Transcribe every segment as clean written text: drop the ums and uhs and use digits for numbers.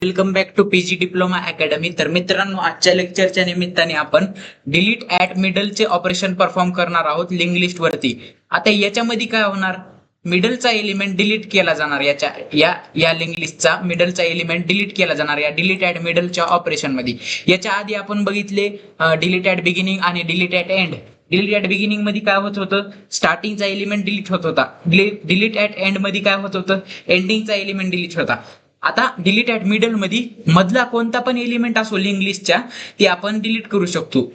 Welcome back to PG diploma academy. तर मित्रांनो, आजच्या लेक्चरच्या निमित्ताने आपण डिलीट ऍट मिडलचे ऑपरेशन परफॉर्म करणार आहोत लिंक लिस्ट वरती. आता याच्यामध्ये काय होणार, मिडलचा एलिमेंट डिलीट केला जाणार. या लिंक लिस्टचा मिडलचा एलिमेंट डिलीट केला जाणार या डिलीट ऍट मिडलच्या ऑपरेशन मध्ये. याच्या आधी आपण बघितले डिलीट ऍट बिगिनिंग आणि delete at end. Delete at beginning मध्ये काय होत होतं, स्टार्टिंगचा एलिमेंट डिलीट होत होता. डिलीट ऍट एंड मध्ये काय होत होतं, एंडिंगचा एलिमेंट डिलीट होता. आता डिलीट ऍट मिडल मध्ये मधला कोणता पण एलिमेंट असो लिंक लिस्टच्या ते आपण डिलीट करू शकतो.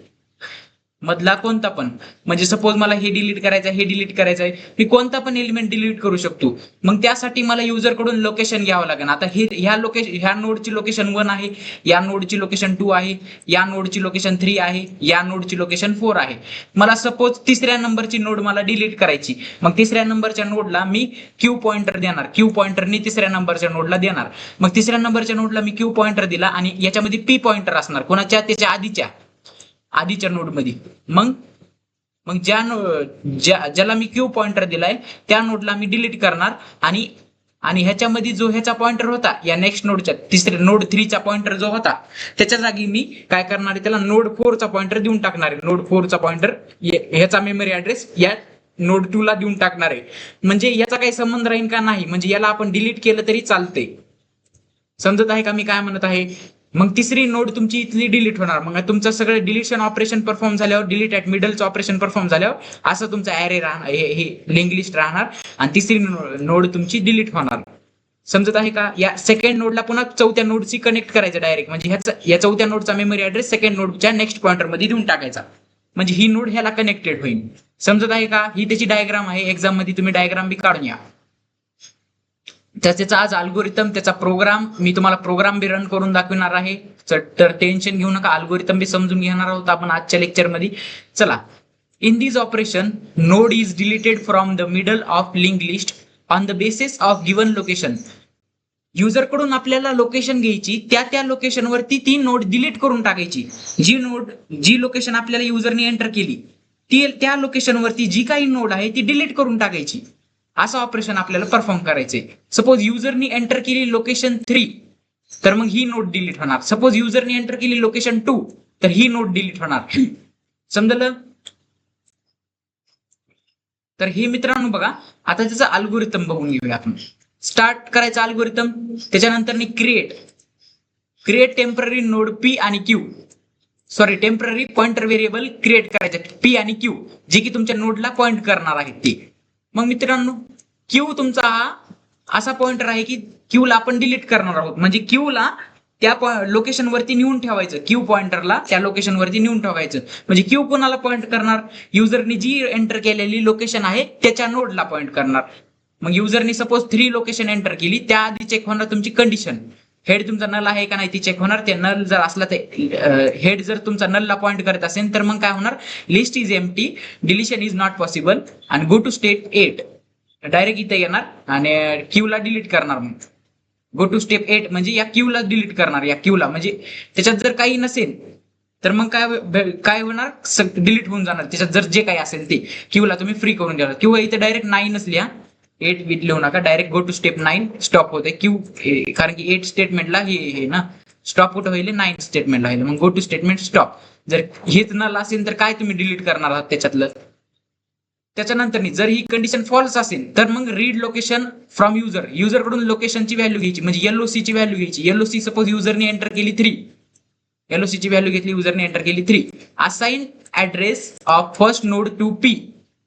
मधला कोणता पण, म्हणजे सपोज मला हे डिलीट करायचं आहे, हे डिलीट करायचं आहे, मी कोणता पण एलिमेंट डिलीट करू शकतो. मग त्यासाठी मला युजर कडून लोकेशन घ्यावं लागेल. आता ह्या नोडची लोकेशन 1 आहे, या नोडची लोकेशन 2 आहे, या नोडची लोकेशन 3 आहे, या नोडची लोकेशन 4 आहे. मला सपोज तिसऱ्या नंबरची नोड मला डिलीट करायची. मग तिसऱ्या नंबरच्या नोडला मी क्यू पॉइंटर देणार, क्यू पॉइंटरनी तिसऱ्या नंबरच्या नोडला देणार. मग तिसऱ्या नंबरच्या नोडला मी क्यू पॉइंटर दिला आणि याच्यामध्ये पी पॉइंटर असणार कोणाच्या, त्याच्या आधीच्या नोड मध्ये. मग ज्याला मी क्यू पॉइंटर दिलाय त्या नोडला मी डिलीट करणार आणि ह्याच्यामध्ये जो ह्याचा पॉइंटर होता या नेक्स्ट नोडच्या तिसऱ्या नोड 3 चा पॉइंटर जो होता त्याच्या जागी मी काय करणार आहे, त्याला नोड 4 चा पॉइंटर देऊन टाकणार आहे. नोड 4 चा पॉइंटर ह्याचा मेमरी ऍड्रेस या नोड 2 ला देऊन टाकणार आहे. म्हणजे याचा काही संबंध राहील का नाही, म्हणजे याला आपण डिलीट केलं तरी चालते. समजत आहे का मी काय म्हणत आहे. मग तिसरी नोड तुमची इथली डिलीट होणार. मग तुमचं सगळं डिलीशन ऑपरेशन परफॉर्म झाल्यावर, डिलीट ऍट मिडलचं ऑपरेशन परफॉर्म झाल्यावर असं तुमचा ऍरे राहणार, हे लिंक लिस्ट राहणार आणि तिसरी नोड तुमची डिलीट होणार. समजत आहे का. या सेकंड नोडला पुन्हा चौथ्या नोडची कनेक्ट करायचं डायरेक्ट, म्हणजे या चौथ्या नोडचा मेमरी ऍड्रेस सेकंड नोडच्या नेक्स्ट पॉइंटर मध्ये देऊन टाकायचा, म्हणजे ही नोड ह्याला कनेक्टेड होईल. समजत आहे का. ही त्याची डायग्राम आहे, एक्झाम मध्ये तुम्ही डायग्राम बी काढून या. त्याचा आज अल्गोरिथम, त्याचा प्रोग्राम मी तुम्हाला प्रोग्राम बी रन करून दाखवणार आहे. तर टेन्शन घेऊ नका, अल्गोरिथम बी समजून घेणार आहोत आपण आजच्या लेक्चर मध्ये. चला. In this operation node is deleted from the middle of link list on the basis of given location. User कडून आपल्याला लोकेशन घ्यायची, त्या लोकेशन वरती ती नोड डिलीट करून टाकायची. जी लोकेशन आपल्याला युजरने एंटर केली त्या लोकेशन वरती जी काही नोड आहे ती डिलीट करून टाकायची. असं ऑपरेशन आपल्याला परफॉर्म करायचंय. सपोज युजरनी एंटर केली लोकेशन 3 तर मग ही नोड डिलीट होणार. सपोज युजरनी एंटर केली लोकेशन 2 तर ही नोड डिलीट होणार. समजलं. तर हे मित्रांनो बघा, आता त्याचा अल्गोरिथम बघून घेऊया आपण. स्टार्ट करायचा अल्गोरिथम, त्याच्यानंतर क्रिएट टेम्पररी नोड पी आणि Q, temporary pointer variable create करायचे पी आणि क्यू, जे की तुमच्या नोडला पॉइंट करणार आहेत ते. मग मित्रांनो, क्यू तुमचा हा असा पॉइंटर आहे की क्यू ला आपण डिलीट करणार आहोत. म्हणजे क्यू ला त्या लोकेशन वरती नेऊन ठेवायचं, क्यू पॉइंटरला त्या लोकेशन वरती नेऊन ठेवायचं. म्हणजे क्यू कोणाला पॉइंट करणार, युजरनी जी एंटर केलेली लोकेशन आहे त्याच्या नोडला पॉइंट करणार. मग युजरनी सपोज 3 लोकेशन एंटर केली, त्या आधी चेक होणार तुमची कंडिशन, हेड तुमचा नल आहे का नाही ती चेक होणार. ते नल जर असला तर हेड जर तुमचा नलला पॉइंट करत असेल तर मग काय होणार, list is empty, deletion is not possible आणि गो टू स्टेप 8 डायरेक्ट इथे येणार आणि क्यू ला डिलीट करणार. मग गो टू स्टेप 8 म्हणजे या क्यू ला डिलीट करणार, या क्यू ला. म्हणजे त्याच्यात जर काही नसेल तर मग काय होणार, डिलीट होऊन जाणार. त्याच्यात जर जे काही असेल ते क्यू ला तुम्ही फ्री करून द्या. किंवा इथे डायरेक्ट 9च लिहा, 8 विथ लिहू नका, direct go to step 9 stop होते क्यू, कारण की 8 स्टेटमेंटला हे ना स्टॉप कुठं होईल, 9 स्टेटमेंटला होईल. मग गो टू स्टेटमेंट स्टॉप. जर हेच नल असेल तर काय तुम्ही डिलीट करणार आहात त्याच्यातलं. त्याच्यानंतर जर ही कंडिशन फॉल्स असेल तर मग रीड लोकेशन फ्रॉम युजर कडून लोकेशनची व्हॅल्यू घ्यायची, म्हणजे एलओसी ची व्हॅल्यू घ्यायची. एलओसी सपोज युजरने एंटर केली 3, एलओसी ची व्हॅल्यू घेतली, युजरने एंटर केली 3. Assign address of first node to P.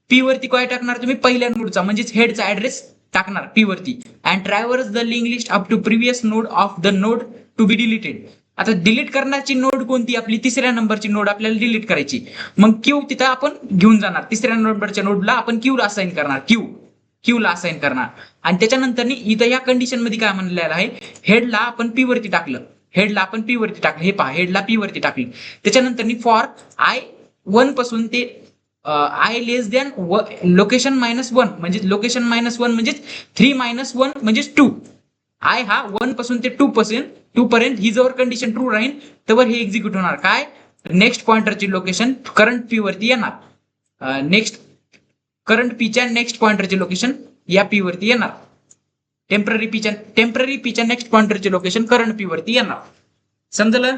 P वरती काय टाकणार तुम्ही, पहिल्या नोडचा म्हणजेच हेडचा ऍड्रेस टाकणार पी वरती. And traverse the link list up to previous node of the node to be deleted. आता डिलीट करण्याची नोड कोणती, आपली तिसऱ्या नंबरची नोड आपल्याला डिलीट करायची. मग क्यू तिथं आपण घेऊन जाणार, तिसऱ्या नंबरच्या नोडला आपण क्यू ला असाइन करणार, क्यू ला असाइन करणार. आणि त्याच्यानंतर इथं या कंडिशन मध्ये काय म्हणलेलं आहे, हेडला आपण पी वरती टाकलं, हे पहा, हेडला पी वरती टाकलं. त्याच्यानंतर फॉर आय 1 पासून ते आय लेस दॅन लोकेशन -1, म्हणजे लोकेशन -1 म्हणजे 3 - 1 म्हणजे 2. आय हा 1 पासून ते 2 पर्यंत ही जवळ कंडिशन ट्रू राहील तर हे एक्झिक्यूट होणार. काय, नेक्स्ट पॉइंटरची लोकेशन करंट पी वरती येणार, नेक्स्ट करंट पीच्या नेक्स्ट पॉइंटरची लोकेशन या पी वरती येणार. टेम्पररी पीच्या नेक्स्ट पॉइंटरचे लोकेशन करंट पी वरती येणार. समजलं?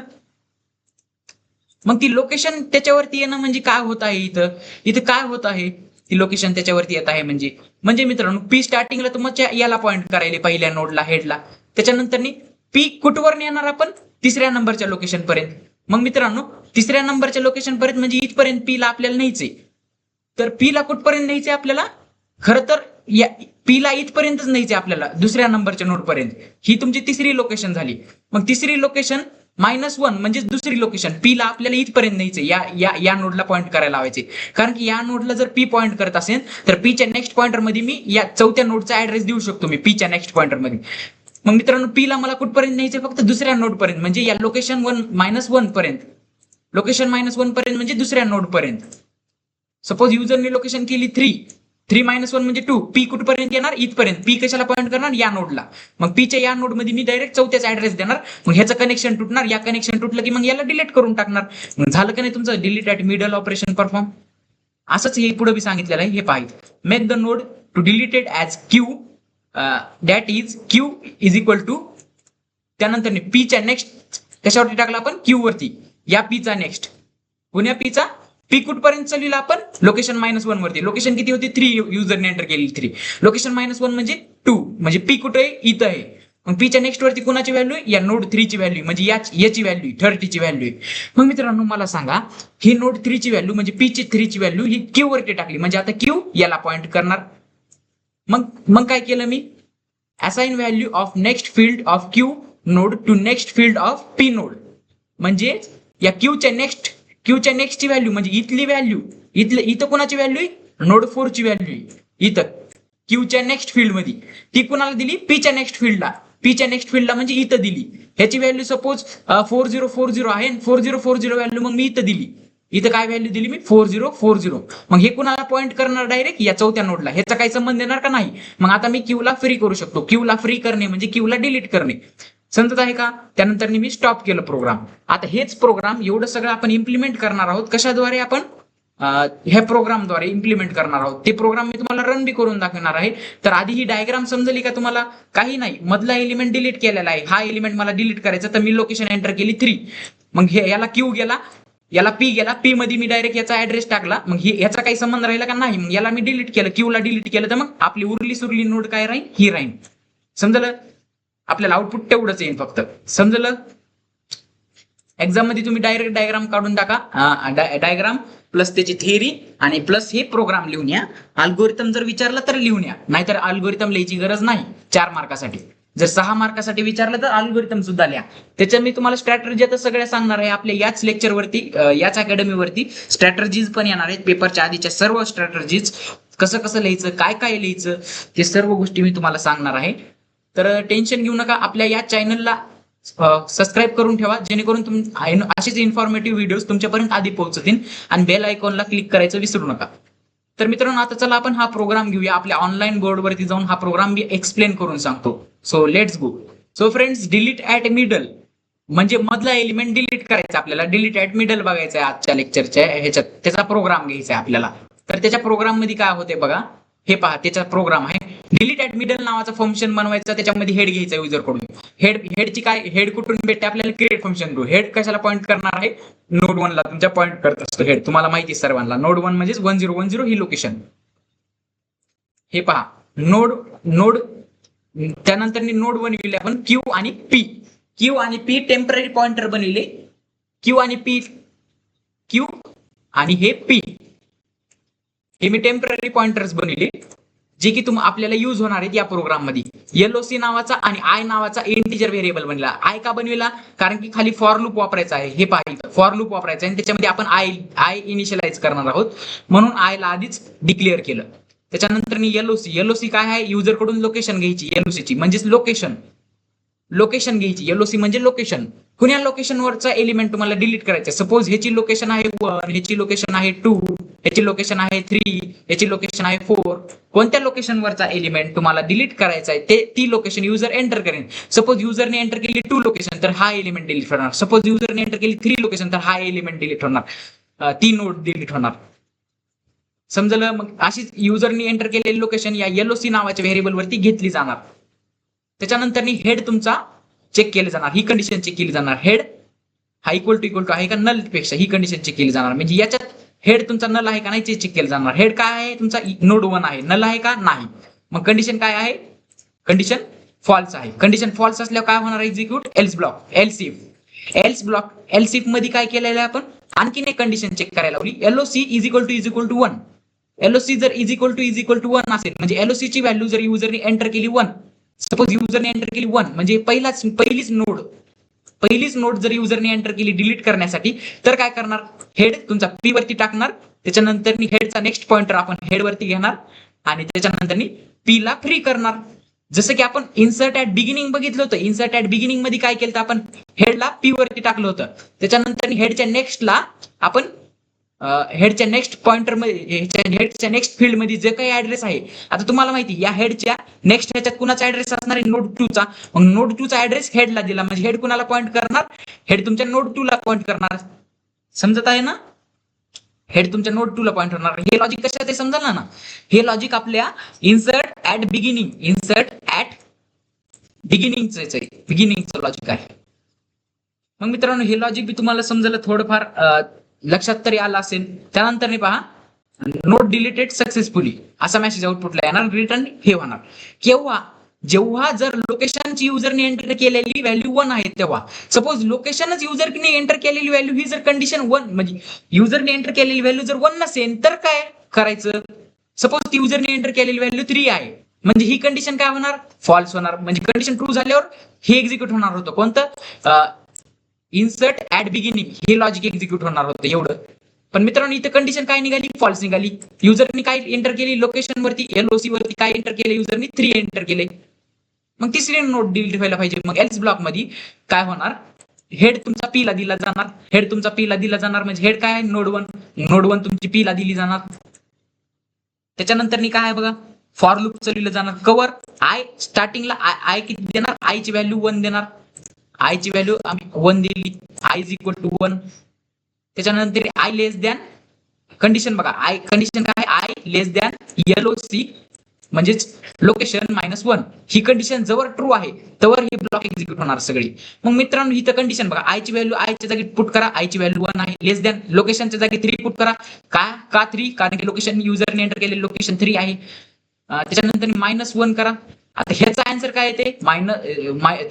मग ती लोकेशन त्याच्यावरती येणं म्हणजे काय होत आहे इथं काय होत आहे, ती लोकेशन त्याच्यावरती येत आहे म्हणजे मित्रांनो पी स्टार्टिंगला तुमच्या याला पॉइंट करायला पहिल्या नोडला हेडला, त्याच्यानंतर पी कुठवर येणार आपण तिसऱ्या नंबरच्या लोकेशन पर्यंत. मग मित्रांनो तिसऱ्या नंबरच्या लोकेशन पर्यंत म्हणजे इथपर्यंत पी ला आपल्याला न्यायचंय. तर पी ला कुठपर्यंत न्यायचंय आपल्याला, खरं तर या पी ला इथपर्यंतच न्यायचंय आपल्याला दुसऱ्या नंबरच्या नोड पर्यंत. ही तुमची तिसरी लोकेशन झाली. मग तिसरी लोकेशन -1 म्हणजे दुसरी लोकेशन पी ला आपल्याला इथपर्यंत न्यायचंय, या नोडला पॉईंट करायला लावायचे. कारण की या नोडला जर पी पॉईंट करत असेल तर पीच्या नेक्स्ट पॉइंटर मध्ये मी या चौथ्या नोडचा ऍड्रेस देऊ शकतो मी पीच्या नेक्स्ट पॉइंटर मध्ये. मग मित्रांनो पी ला मला कुठपर्यंत न्यायचं, फक्त दुसऱ्या नोड पर्यंत म्हणजे या लोकेशन -1 पर्यंत. लोकेशन -1 पर्यंत म्हणजे दुसऱ्या नोड पर्यंत. सपोज युजरने लोकेशन केली 3 -1 म्हणजे 2, पी कुठपर्यंत येणार इथपर्यंत. पी कशाला पॉईंट करणार, या नोडला. मग पीच्या या नोड मध्ये मी डायरेक्ट चौथ्याचा ऍड्रेस देणार. मग ह्याचं कनेक्शन तुटणार, या कनेक्शन तुटलं की मग याला डिलीट करून टाकणार. मग झालं का नाही तुमचं delete at middle operation perform. असंच हे पुढे बी सांगितलेलं आहे, हे पाहिजे. Make the node to deleted as Q that is Q is equal to, त्यानंतर पीच्या नेक्स्ट कशावरती टाकला आपण, क्यू वरती. या पीचा नेक्स्ट पुण्या पीचा पी कुठपर्यंत चालविला आपण लोकेशन -1 वरती. लोकेशन किती होती 3, युजरने एंटर केली 3. लोकेशन -1 म्हणजे 2 म्हणजे पी कुठे आहे इथं आहे. मग पीच्या नेक्स्ट वरती कोणाची व्हॅल्यू आहे, या नोड 3 ची व्हॅल्यू म्हणजे याची व्हॅल्यू 30 ची व्हॅल्यू आहे. मग मित्रांनो मला सांगा ही नोड 3 ची व्हॅल्यू म्हणजे पीची 3 ची व्हॅल्यू ही क्यू वरती टाकली म्हणजे आता क्यू याला पॉइंट करणार. मग काय केलं मी, assign value of next field of Q node to next field of P node. म्हणजे या क्यूच्या नेक्स्टची व्हॅल्यू म्हणजे इथली व्हॅल्यू, इथं कोणाची व्हॅल्यू आहे, नोड 4 ची व्हॅल्यू आहे इथं क्यूच्या नेक्स्ट फील्ड मध्ये. ती कुणाला दिली, पीच्या नेक्स्ट फील्डला म्हणजे इथं दिली. ह्याची व्हॅल्यू सपोज 4040 आहे, 4040 व्हॅल्यू मग मी इथं दिली. इथं काय व्हॅल्यू दिली मी 4040. मग हे कुणाला पॉइंट करणार डायरेक्ट या चौथ्या नोडला. ह्याचा काही संबंध येणार का नाही. मग आता मी क्यूला फ्री करू शकतो. क्यूला फ्री करणे म्हणजे क्यूला डिलीट करणे. समजत आहे का. त्यानंतर मी स्टॉप केलं प्रोग्राम. आता हेच प्रोग्राम एवढं सगळं आपण इम्प्लिमेंट करणार आहोत. कशाद्वारे आपण ह्या प्रोग्रामद्वारे इम्प्लिमेंट करणार आहोत. ते प्रोग्राम मी तुम्हाला रन बी करून दाखवणार आहे. तर आधी ही डायग्राम समजली का तुम्हाला. काही नाही, मधला एलिमेंट डिलीट केलेला आहे. हा एलिमेंट मला डिलीट करायचा तर मी लोकेशन एंटर केली 3. मग याला क्यू गेला, याला पी गेला, पी मध्ये मी डायरेक्ट याचा ऍड्रेस टाकला. मग याचा काही संबंध राहिला का नाही. मग याला मी डिलीट केलं, क्यूला डिलीट केलं तर मग आपली उरली सुरली नोड काय राहील, ही राहील. समजलं. आपल्याला आउटपुट तेवढंच येईल फक्त. समजलं. एक्झाम मध्ये तुम्ही डायरेक्ट डायग्राम काढून टाका. डायग्राम प्लस त्याची थिअरी आणि प्लस हे प्रोग्राम लिहून या. अल्गोरिथम जर विचारलं तर लिहून या, नाहीतर अल्गोरिथम लिहायची गरज नाही 4 मार्कासाठी. जर 6 मार्कासाठी विचारलं तर अल्गोरिथम सुद्धा लिहा. त्याच्यात मी तुम्हाला स्ट्रॅटर्जी आता सगळ्या सांगणार आहे. आपल्या याच लेक्चरवरती, याच अकॅडमीवरती स्ट्रॅटर्जीज पण येणार आहेत. पेपरच्या आधीच्या सर्व स्ट्रॅटर्जीज, कसं कसं लिहायचं, काय काय लिहायचं, ते सर्व गोष्टी मी तुम्हाला सांगणार आहे. तर टेन्शन घेऊ नका. आपल्या या चॅनलला सबस्क्राईब करून ठेवा, जेणेकरून तुम्ही असेच इन्फॉर्मेटिव्ह व्हिडिओज तुमच्यापर्यंत आधी पोहोचतील. आणि बेल आयकॉनला क्लिक करायचं विसरू नका. तर मित्रांनो आता चला आपण हा प्रोग्राम घेऊया. आपल्या ऑनलाईन बोर्डवरती जाऊन हा प्रोग्राम मी एक्सप्लेन करून सांगतो. So let's go. So friends, delete at middle म्हणजे मधला एलिमेंट डिलीट करायचा आपल्याला. डिलीट ऍट मिडल बघायचं आहे आजच्या लेक्चरच्या ह्याच्यात. त्याचा प्रोग्राम घ्यायचा आहे आपल्याला. तर त्याच्या प्रोग्राम मध्ये काय होते बघा, हे पहा त्याचा प्रोग्राम आहे. डिलीट ऍट मिडल नावाचा फंक्शन बनवायचा. त्याच्यामध्ये हेड घ्यायचा युजर कडून. हेडची काय, हेड कुठून भेटते आपल्याला, क्रिएट फंक्शन थ्रू. हेड कशाला पॉईंट करणार आहे, नोड 1 ला तुमच्या पॉईंट करत असतो हेड. तुम्हाला माहिती सर्वांना. नोड 1 म्हणजे 1010 ही लोकेशन. हे पहा नोड त्यानंतर नोड बनविले आपण क्यू आणि पी टेम्पररी पॉइंटर बनविले. क्यू आणि हे पी हे मी टेम्पररी पॉइंटर्स बनविले, जे की आपल्याला यूज होणार आहेत या प्रोग्राम मध्ये. एलओसी नावाचा आणि आय नावाचा इंटिजर व्हेरिएबल बनविला. आय का बनविला, कारण की खाली फॉर लूप वापरायचा आहे. हे पहा फॉर लूप वापरायचं आहे आणि त्याच्यामध्ये आपण आय इनिशियलाइज करणार आहोत, म्हणून आय ला आधीच डिक्लेअर केलं. त्याच्यानंतर एलओसी काय आहे, युजर कडून लोकेशन घ्यायची. एलओसीची म्हणजेच लोकेशन घ्यायची. एलओसी म्हणजे लोकेशन. कुण्या लोकेशनवरचा एलिमेंट तुम्हाला डिलीट करायचा. सपोज ह्याची लोकेशन आहे 1, ह्याची लोकेशन आहे 2, ह्याची लोकेशन आहे 3, ह्याची लोकेशन आहे 4. कोणत्या लोकेशनवरचा एलिमेंट तुम्हाला डिलीट करायचा आहे ती लोकेशन युजर एंटर करेन. सपोज युजरने एंटर केली 2 लोकेशन तर हा एलिमेंट डिलीट होणार. सपोज युजरने एंटर केली 3 लोकेशन तर हा एलिमेंट डिलीट होणार. 3 नोड डिलीट होणार. समजलं. मग अशीच युजरनी एंटर केलेली लोकेशन या एलओसी नावाच्या व्हेरिएबल वरती घेतली जाणार. त्याच्यानंतर हेड तुमचा चेक केले जाणार, ही कंडिशन चेक केली जाणार, हेड हा इक्वल टू आहे का नल पेक्षा ही कंडिशन चेक केली जाणार, म्हणजे याच्यात हेड तुमचा नल आहे का नाही ते चेक केलं जाणार. हेड काय आहे तुमचा नोड 1 आहे, नल आहे का नाही, मग कंडिशन काय आहे, कंडिशन फॉल्स आहे. कंडिशन फॉल्स असल्यावर काय होणार, execute else block, else block. Else if मध्ये काय केलेलं आहे आपण, आणखीन एक कंडिशन चेक करायला लावली, LOC is equal to 1. LOC जर इज इक्वल टू 1 असेल म्हणजे एलओसी ची व्हॅल्यू जर युजरने एंटर केली 1, सपोज युजरने एंटर केली 1 म्हणजे पहिलीच नोड जर युजरने एंटर केली डिलीट करण्यासाठी, तर काय करणार, हेड तुमचा पी वरती टाकणार, त्याच्यानंतर हेडचा नेक्स्ट पॉइंटर आपण हेड वरती घेणार आणि त्याच्यानंतर पी ला फ्री करणार. जसं की आपण इन्सर्ट ऍट बिगिनिंग बघितलं होतं, इन्सर्ट ऍट बिगिनिंग मध्ये काय केलं, आपण हेडला पी वरती टाकलं होतं, त्याच्यानंतर हेडच्या नेक्स्टला आपण हेडच्या नेक्स्ट पॉइंटर मध्ये हेडच्या नेक्स्ट फील्ड मध्ये जे काही ऍड्रेस आहे, आता तुम्हाला माहिती या हेडच्या नेक्स्ट ह्याच्यात कुणाचा ऍड्रेस असणार आहे, नोड 2 चा, मग नोड 2 चा ऍड्रेस हेडला दिला म्हणजे हेड कुणाला पॉइंट करणार, हेड तुमच्या नोड 2 ला पॉइंट करणार. समजत आहे ना, हेड तुमच्या नोड 2 ला पॉइंट होणार. हे लॉजिक कशात आहे समजलं ना, हे लॉजिक आपल्या इन्सर्ट ऍट बिगिनिंगचं लॉजिक आहे. मग मित्रांनो हे लॉजिक बी तुम्हाला समजलं थोडंफार लक्षात तरी आलं असेल. त्यानंतर पहा, नोट डिलीटेड सक्सेसफुली असा मेसेज आउटपुटला येणार, रिटर्न हे होणार केव्हा, जेव्हा जर लोकेशनची युजरने एंटर केलेली व्हॅल्यू 1 आहे तेव्हा. सपोज लोकेशनच युजरने एंटर केलेली व्हॅल्यू ही जर कंडिशन 1 म्हणजे युजरने एंटर केलेली व्हॅल्यू जर 1 नसेल तर काय करायचं, सपोज ती युजरने एंटर केलेली व्हॅल्यू 3 आहे म्हणजे ही कंडिशन काय होणार, फॉल्स होणार, म्हणजे कंडिशन ट्रू झाल्यावर हे एक्झिक्यूट होणार होतं, कोणतं, इन्सर्ट ऍट बिगिनिंग हे लॉजिक एक्झिक्यूट होणार होतं एवढं. पण मित्रांनो इथे कंडिशन काय निघाली, फॉल्स निघाली. युजरने काय एंटर केली, लोकेशन वरती एलओसी वरती काय एंटर केले, युजरने 3 एंटर केले, मग तिसरी नोट डिलीट व्हायला पाहिजे. मग एल्स ब्लॉक मध्ये काय होणार, हेड तुमचा पी ला दिला जाणार, हेड तुमचा पी ला दिला जाणार म्हणजे हेड काय आहे नोड 1 तुमची पी ला दिली जाणार. त्याच्यानंतर काय आहे बघा, फॉर लूप चालवलं जाणार, कवर आय स्टार्टिंगला आय किती देणार, आय ची व्हॅल्यू 1 देणार, आय ची व्हॅल्यू आम्ही 1 दिली, आय इज इक्वल टू 1. त्याच्यानंतर आय लेस दॅन कंडिशन बघा, आय कंडिशन काय, आय लेस दॅन एलओसी म्हणजेच लोकेशन -1 ही कंडिशन जवळ ट्रू आहे तवर ही ब्लॉक एक्झिक्यूट होणार सगळी. मग मित्रांनो इथं कंडिशन बघा, आय ची व्हॅल्यू आय च्या जागी पुट करा, आय ची व्हॅल्यू 1 आहे, लेस दॅन लोकेशनच्या जागी 3 पुट करा, का 3, कारण की लोकेशन युजरने एंटर केलेले लोकेशन 3 आहे. त्याच्यानंतर -1 करा. आता ह्याचा आन्सर काय येते,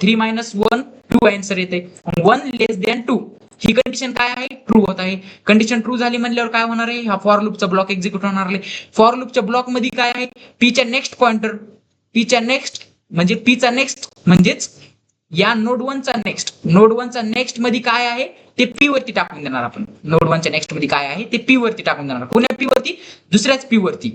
3 - 1 2 आन्सर येते. 1 लेस दॅन 2 ही कंडिशन काय आहे, ट्रू होत आहे. कंडिशन ट्रू झाली म्हणल्यावर काय होणार आहे, हा फॉर लूपचा ब्लॉक एक्झिक्यूट होणार आहे. फॉर लूपच्या ब्लॉक मध्ये काय आहे, पीच्या नेक्स्ट पॉइंटर, पीच्या नेक्स्ट म्हणजेच या नोड 1 चा नेक्स्ट मध्ये काय आहे ते पी वरती टाकून देणार आपण. नोड 1 च्या नेक्स्ट मध्ये काय आहे ते पी वरती टाकून देणार. कोण्या पी वरती, दुसऱ्याच पी वरती.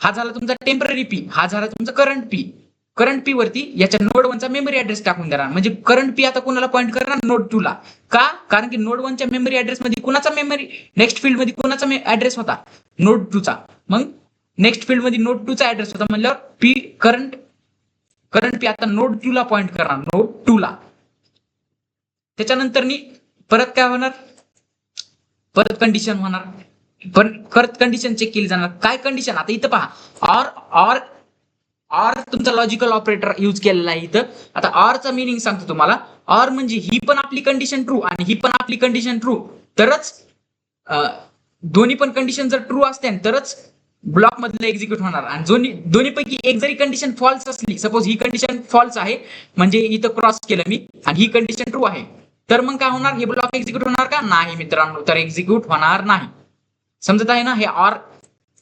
हा झाला तुमचा टेम्पररी पी, हा झाला तुमचा करंट पी. करंट पी वरती याच्या नोड 1 चा मेमरी ऍड्रेस टाकून देणार, म्हणजे करंट पी आता कुणाला पॉइंट करणार, नोड 2 ला. का, कारण की नोड 1 च्या मेमरी ऍड्रेस मध्ये कुणाचा मेमरी नेक्स्ट फील्ड मध्ये कुणाचा ऍड्रेस होता, नोड 2 चा. मग नेक्स्ट फील्ड मध्ये नोड 2 चा ऍड्रेस होता म्हणल्यावर पी करंट पी आता नोड 2 ला पॉइंट करणार, नोड 2 ला. त्याच्यानंतर परत काय होणार, परत कंडिशन होणार, परत कंडिशन चेक केली जाणार. काय कंडिशन, आता इथं पहा, ऑर तुमचा लॉजिकल ऑपरेटर यूज केलेला आहे इथं. आता ऑरचा मीनिंग सांगतो तुम्हाला. ऑर म्हणजे ही पण आपली कंडिशन ट्रू आणि ही पण आपली कंडिशन ट्रू, तरच दोन्ही पण कंडिशन जर ट्रू असते तरच ब्लॉक मधलं एक्झिक्यूट होणार. आणि दोन्हीपैकी एक जरी कंडिशन फॉल्स असली, सपोज ही कंडिशन फॉल्स आहे म्हणजे इथं क्रॉस केलं मी आणि ही कंडिशन ट्रू आहे, तर मग काय होणार, हे ब्लॉक एक्झिक्यूट होणार का, नाही मित्रांनो, तर एक्झिक्यूट होणार नाही. समजत आहे ना, हे ऑर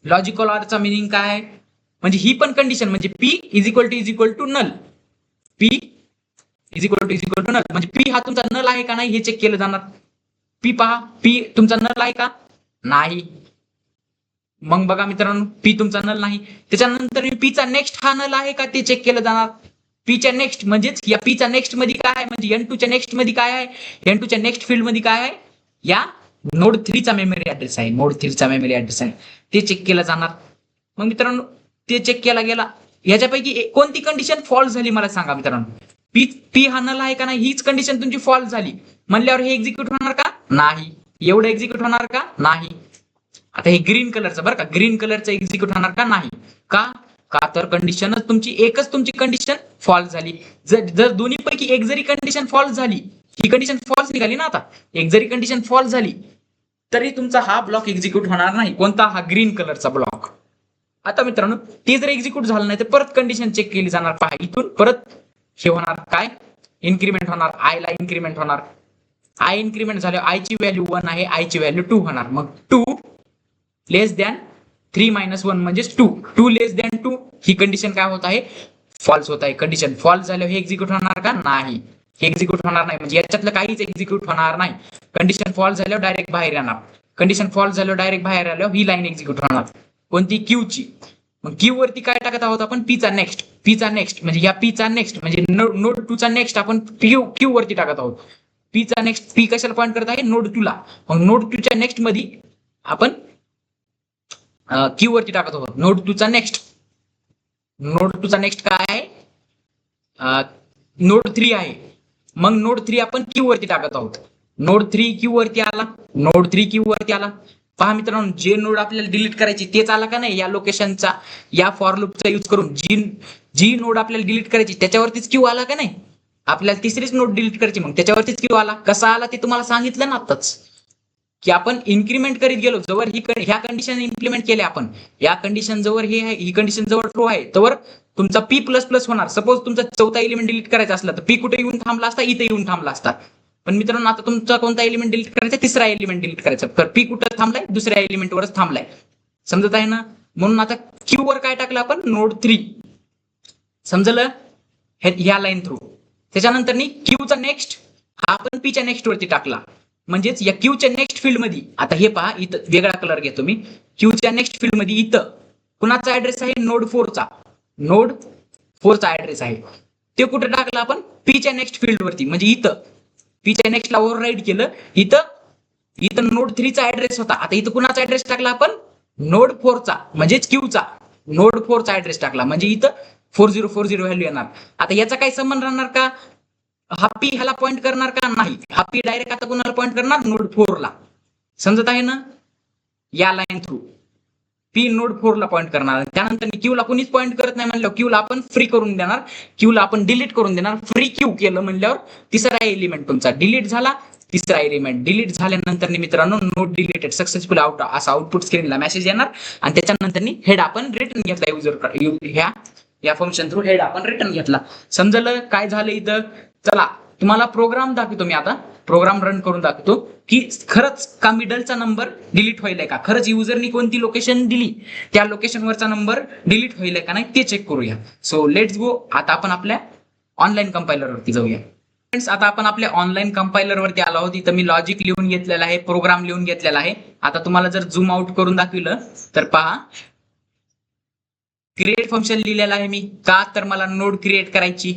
लॉजिकल ऑरचा मीनिंग काय आहे, म्हणजे ही पण कंडिशन म्हणजे P is equal to null, P is equal to null म्हणजे पी हा तुमचा नल आहे का नाही हे चेक केलं जाणार. पी पहा, पी तुमचा नल आहे का, नाही. मग बघा मित्रांनो, पी तुमचा नल नाही. त्याच्यानंतर पीचा नेक्स्ट हा नल आहे का ते चेक केलं जाणार. पीच्या नेक्स्ट म्हणजेच या पीचा नेक्स्ट मध्ये काय आहे, म्हणजे N2 च्या नेक्स्ट मध्ये काय आहे, N2 च्या नेक्स्ट फील्ड मध्ये काय आहे, या नोड 3 चा मेमरी ऍड्रेस आहे, नोड 3 चा मेमरी ऍड्रेस आहे, ते चेक केलं जाणार. मग मित्रांनो ते चेक केला गेला, याच्यापैकी कोणती कंडिशन फॉल्स झाली मला सांगा मित्रांनो. पी हा नल आहे का नाही, हीच कंडिशन तुमची फॉल्स झाली म्हणल्यावर हे एक्झिक्यूट होणार का, नाही. एवढं एक्झिक्यूट होणार का, नाही. आता हे ग्रीन कलरचं बरं का, ग्रीन कलरचं एक्झिक्यूट होणार का, नाही. का, का तर कंडिशनच तुमची एकच तुमची कंडिशन फॉल्स झाली. जर दोन्हीपैकी एक जरी कंडिशन फॉल्स झाली, ही कंडिशन फॉल्स निघाली ना, आता एक जरी कंडिशन फॉल्स झाली तरी तुमचा हा ब्लॉक एक्झिक्यूट होणार नाही. कोणता? हा ग्रीन कलरचा ब्लॉक. आता मित्रांनो ते जर एक्झिक्यूट झालं नाही तर परत कंडिशन चेक केली जाणार. पहा इथून परत हे होणार काय? इन्क्रीमेंट होणार, आय ला इन्क्रीमेंट होणार. आय इन्क्रीमेंट झाल्यावर आय ची व्हॅल्यू 1 आहे, आय ची व्हॅल्यू 2 होणार. मग 2 लेस दॅन 3 - 1 म्हणजे 2. 2 लेस दॅन 2 ही कंडिशन काय होत आहे? फॉल्स होत आहे. कंडिशन फॉल्स झाल्यावर हे एक्झिक्यूट होणार का? नाही, हे एक्झिक्यूट होणार नाही. म्हणजे याच्यातलं काहीच एक्झिक्यूट होणार नाही. कंडिशन फॉल्स झाल्यावर डायरेक्ट बाहेर येणार. कंडिशन फॉल्स झाल्यावर डायरेक्ट बाहेर आल्यावर ही लाईन एक्झिक्यूट होणार. कोणती? क्यूची. मग क्यू वरती काय टाकत आहोत आपण? पीचा नेक्स्ट. पीचा नेक्स्ट म्हणजे या पीचा नेक्स्ट म्हणजे नोड 2 चा नेक्स्ट आपण क्यू वरती टाकत आहोत. पीचा नेक्स्ट, पी कशाला पॉईंट करत आहे? नोड 2 ला. मग नोड 2 च्या नेक्स्ट मध्ये आपण क्यू वरती टाकत आहोत. नोड 2 चा नेक्स्ट. नोड 2 चा नेक्स्ट काय आहे? नोड 3 आहे. मग नोड 3 आपण क्यू वरती टाकत आहोत. नोड 3 क्यू वरती आला. नोड 3 क्यू वरती आला. पहा मित्रांनो, जे नोड आपल्याला डिलीट करायची तेच आला का नाही? या लोकेशनचा, या फॉर लूपचा यूज करून जी नोड आपल्याला डिलीट करायची त्याच्यावरतीच क्यू आला का नाही? आपल्याला तिसरीच नोड डिलीट करायची, मग त्याच्यावरतीच क्यू आला. कसा आला ते तुम्हाला सांगितलं ना आताच, की आपण इन्क्रीमेंट करीत गेलो. जवळ ह्या कंडिशन इम्प्लिमेंट केल्या आपण, या कंडिशन जवळ हे आहे, ही कंडिशन जवळ ट्रू आहे, तवर तुमचा पी प्लस प्लस होणार. सपोज तुमचा चौथा एलिमेंट डिलीट करायचा असला तर पी कुठे येऊन थांबला असता? इथे येऊन थांबला असता. पण मित्रांनो आता तुमचा कोणता एलिमेंट डिलीट करायचा? तिसरा एलिमेंट डिलीट करायचा. तर पी कुठं थांबलाय? दुसऱ्या एलिमेंटवरच थांबलाय. समजत आहे ना? म्हणून आता क्यू वर काय टाकलं आपण? नोड 3. समजलं? ह्या लाईन थ्रू. त्याच्यानंतर क्यूचा नेक्स्ट हा आपण पीच्या नेक्स्ट वरती टाकला. म्हणजेच या क्यूच्या नेक्स्ट फील्ड मध्ये, आता हे पहा इथं वेगळा कलर घेतो मी. क्यूच्या नेक्स्ट फील्ड मध्ये इथं कुणाचा ऍड्रेस आहे? नोड 4 चा. नोड 4 चा ऍड्रेस आहे. ते कुठे टाकला आपण? पीच्या नेक्स्ट फील्ड वरती. म्हणजे इथं पीच्या नेक्स्टला ओव्हरराईड केलं. इथं नोड 3 चा ऍड्रेस होता. आता इथं कुणाचा ऍड्रेस टाकला आपण? नोड 4 चा म्हणजेच क्यूचा. नोड 4 चा ऍड्रेस टाकला म्हणजे इथं 4040 व्हॅल्यू येणार. आता याचा काही संबंध राहणार का? हा पी ह्याला पॉईंट करणार का? नाही. हा पी डायरेक्ट आता कुणाला पॉईंट करणार? नोड 4 ला. समजत आहे ना? या लाईन थ्रू पी नोड 4 ला पॉईंट करणार. त्यानंतर क्यू ला कोणीच पॉईंट करत नाही म्हणल्यावर क्यू ला आपण फ्री करून देणार. क्यू ला आपण डिलीट करून देणार. फ्री क्यू केलं म्हणल्यावर तिसरा एलिमेंट तुमचा डिलीट झाला. तिसरा एलिमेंट डिलीट झाल्यानंतर मित्रांनो नोड डिलीटेड सक्सेसफुल आउट असा आउटपुट स्क्रीनला मेसेज येणार. आणि त्याच्यानंतर हेड आपण रिटर्न घेतला. युजर या फंक्शन थ्रू हेड आपण रिटर्न घेतला. समजलं काय झालं इथं? चला तुम्हाला प्रोग्राम दाखवतो मी आता. प्रोग्राम रन करून दाखवतो की खरंच का मिडलचा नंबर डिलीट होईल का? खरंच युजरनी कोणती लोकेशन दिली त्या लोकेशनवरचा नंबर डिलीट होईल का नाही ते चेक करूया. So let's go. आता आपण आपल्या ऑनलाईन कंपायलर वरती जाऊया. फ्रेंड्स आता आपण आपल्या ऑनलाईन कंपायलर वरती आलो आहोत. इथं मी लॉजिक लिहून घेतलेला आहे, प्रोग्राम लिहून घेतलेला आहे. आता तुम्हाला जर झूम आउट करून दाखवलं तर पहा, क्रिएट फंक्शन लिहिलेलं आहे मी. का तर मला नोड क्रिएट करायची.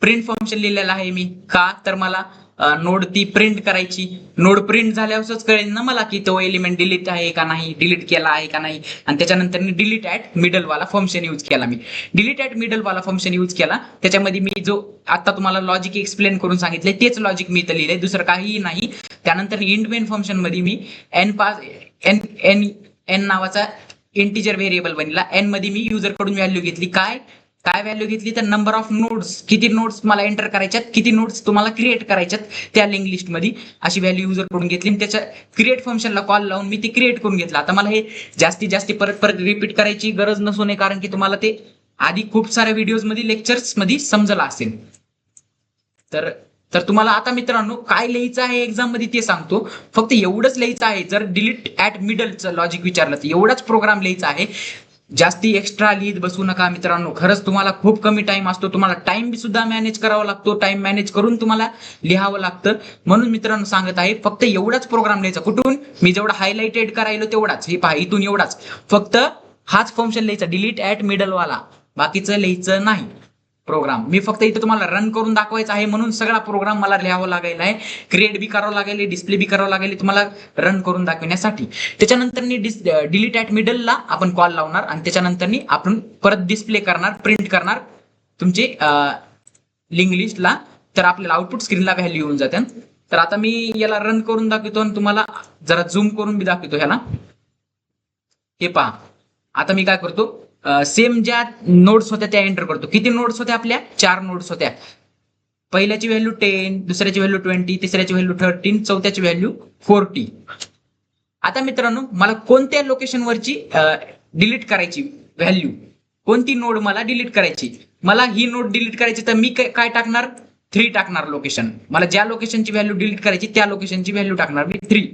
प्रिंट फंक्शन लिहिलेलं आहे मी. का तर मला नोड ती प्रिंट करायची. नोड प्रिंट झाल्यावरच कळेल ना मला की तो एलिमेंट डिलीट आहे का नाही, डिलीट केला आहे का नाही. आणि त्याच्यानंतर मी डिलीट ऍट मिडल वाला फंक्शन यूज केला. मी डिलीट ऍट मिडल वाला फंक्शन यूज केला. त्याच्यामध्ये मी जो आता तुम्हाला लॉजिक एक्सप्लेन करून सांगितले तेच लॉजिक मी इथं लिहिलंय, दुसरं काहीही नाही. त्यानंतर इंट मेन फंक्शन मध्ये मी एन नावाचा इंटिजर व्हेरिएबल बनला. एन मध्ये मी युजर कडून व्हॅल्यू घेतली. काय व्हॅल्यू घेतली तर नंबर ऑफ नोड्स, किती नोड्स मला एंटर करायच्यात, किती नोड्स तुम्हाला क्रिएट करायच्यात त्या लिंक लिस्ट मध्ये, अशी व्हॅल्यू युजर कडून घेतली. आणि त्याच्या क्रिएट फंक्शनला कॉल लावून मी ती क्रिएट करून घेतला. आता मला हे जास्तीत परत रिपीट करायची गरज नसून आहे, कारण की तुम्हाला ते आधी खूप साऱ्या व्हिडिओज मध्ये लेक्चर्स मध्ये समजलं असेल. तर तुम्हाला आता मित्रांनो काय लिहायचं आहे एक्झाम मध्ये ते सांगतो. फक्त एवढंच लिहायचं आहे. जर डिलीट ऍट मिडलचं लॉजिक विचारलं तर एवढाच प्रोग्राम लिहायचा आहे. जास्ती एक्स्ट्रा लिहित बसू नका मित्रांनो. खरंच तुम्हाला खूप कमी टाइम असतो. तुम्हाला टाइम बी सुद्धा मॅनेज करावा लागतो. टाइम मॅनेज करून तुम्हाला लिहावं लागतं. म्हणून मित्रांनो सांगत आहे फक्त एवढाच प्रोग्राम लिहायचा. कुठून? मी जेवढा हायलाइटेड करायलो तेवढाच. हे पहा इथून एवढाच. फक्त हाच फंक्शन लिहायचा डिलीट ऍट मिडल वाला. बाकीचं लिहायचं नाही प्रोग्राम. मी फक्त इथं तुम्हाला रन करून दाखवायचं आहे म्हणून सगळा प्रोग्राम मला लिहावं लागेल आहे. क्रिएट बी करावं लागेल, डिस्प्ले बी करावं लागेल तुम्हाला रन करून दाखवण्यासाठी. त्याच्यानंतर डिलीट ऍट मिडलला आपण कॉल लावणार आणि त्याच्यानंतर आपण परत डिस्प्ले करणार, प्रिंट करणार तुमचे लिंक लिस्टला. तर आपल्याला आउटपुट स्क्रीनला व्हॅल्यू येऊन जाते. तर आता मी याला रन करून दाखवतो आणि तुम्हाला जरा झूम करून बी दाखवतो ह्याला. हे पहा आता मी काय करतो, सेम ज्या नोड्स होत्या त्या एंटर करतो. किती नोड्स होत्या आपल्या? 4 नोड्स होत्या. पहिल्याची व्हॅल्यू 10, दुसऱ्याची व्हॅल्यू 20, तिसऱ्याची व्हॅल्यू 13, चौथ्याची व्हॅल्यू 40. आता मित्रांनो मला कोणत्या लोकेशनवरची डिलीट करायची व्हॅल्यू, कोणती नोड मला डिलीट करायची? मला ही नोड डिलीट करायची तर मी काय टाकणार? 3 टाकणार लोकेशन. मला ज्या लोकेशनची व्हॅल्यू डिलीट करायची त्या लोकेशनची व्हॅल्यू टाकणार मी 3.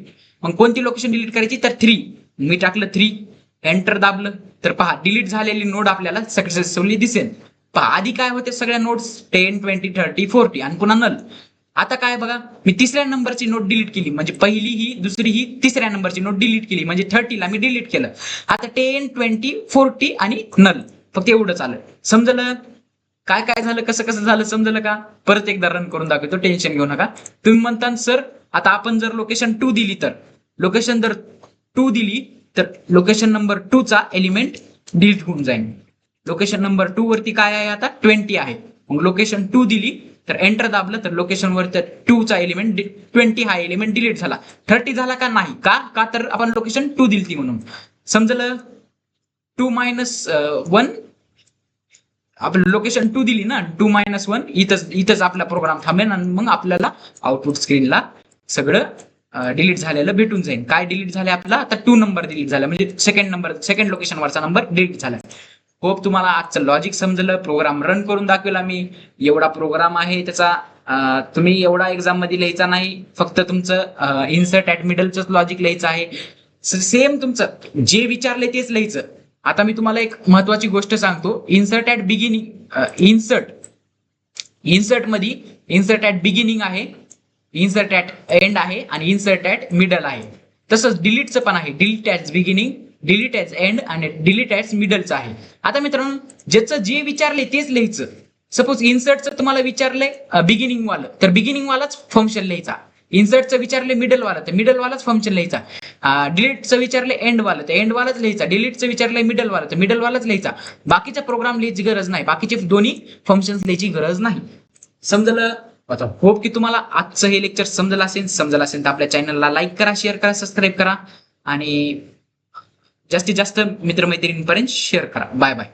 मग कोणती लोकेशन डिलीट करायची? तर 3. मी टाकलं 3, एंटर दाबलं तर पहा डिलीट झालेली नोड आपल्याला सक्सेसफुली दिसेल. पहा आधी काय होते सगळ्या नोट्स 10, 20, 30, 40 आणि पुन्हा नल. आता काय बघा, मी तिसऱ्या नंबरची नोट डिलीट केली म्हणजे पहिली ही, दुसरी ही, तिसऱ्या नंबरची नोट डिलीट केली म्हणजे 30 ला मी डिलीट केलं. आता 10, 20, 40 आणि नल, फक्त एवढंच आलं. समजलं काय काय झालं, कसं कसं झालं समजलं का? परत एकदा रन करून दाखवतो, टेन्शन घेऊ नका. तुम्ही म्हणता सर आता आपण जर लोकेशन 2 दिली तर, लोकेशन जर 2 दिली तर लोकेशन नंबर 2 चा एलिमेंट डिलीट होऊन जाईल. लोकेशन नंबर 2 वरती काय आहे आता? 20 आहे. मग लोकेशन 2 दिली तर एंटर दाबलं तर लोकेशन वरती 2 चा एलिमेंट 20 हा एलिमेंट डिलीट झाला. 30 झाला का? नाही. का तर आपण लोकेशन 2 दिलती म्हणून. समजलं? 2 - 1 आपण लोकेशन 2 दिली ना, 2 - 1 इथंच आपला प्रोग्राम थांबेल आणि मग आपल्याला आउटपुट स्क्रीनला सगळं डिलीट झालेलं भेटून जाईल. काय डिलीट झालं आपला? आता 2 नंबर डिलीट झाला म्हणजे सेकंड लोकेशन वरचा नंबर डिलीट झाला. होप तुम्हाला आजचं लॉजिक समजलं. प्रोग्राम रन करून दाखवला मी. एवढा प्रोग्राम आहे त्याचा तुम्ही एवढा एक्झाम मध्ये लिहायचा नाही, फक्त तुमचं इन्सर्ट ऍट मिडलच लॉजिक लिहायचं आहे. सेम तुमचं जे विचारले तेच लिहायचं. आता मी तुम्हाला एक महत्वाची गोष्ट सांगतो. इन्सर्ट ऍट बिगिनिंग, इन्सर्ट मध्ये इन्सर्ट ऍट बिगिनिंग आहे, इन्सर्ट ऍट एंड आहे आणि इन्सर्ट ऍट मिडल आहे. तसंच डिलीटचं पण आहे. Delete at beginning, delete as end आणि डिलीट ऍज मिडलचं आहे. आता मित्रांनो ज्याचं जे विचारले तेच लिहायचं. सपोज इन्सर्टचं तुम्हाला विचारलंय बिगिनिंग वाला तर बिगिनिंग वालाच फंक्शन लिहायचा. इन्सर्टचं विचारले मिडल वाला तर मिडल वालाच फंक्शन लिहायचा. डिलीटचं विचारले एंड वाला तर एंड वालाच लिहायचा. डिलीटचं विचारले मिडल वाला तर मिडल वालाच लिहायचा. बाकीचा प्रोग्राम लिहायची गरज नाही, बाकीचे दोन्ही फंक्शन्स लिहायची गरज नाही. समजलं? आता होप की तुम्हाला आजचं हे लेक्चर समजलं असेल तर आपल्या चॅनलला लाईक करा, शेअर करा, सबस्क्राईब करा आणि जास्तीत जास्त मित्रमैत्रिणींपर्यंत शेअर करा. Bye bye.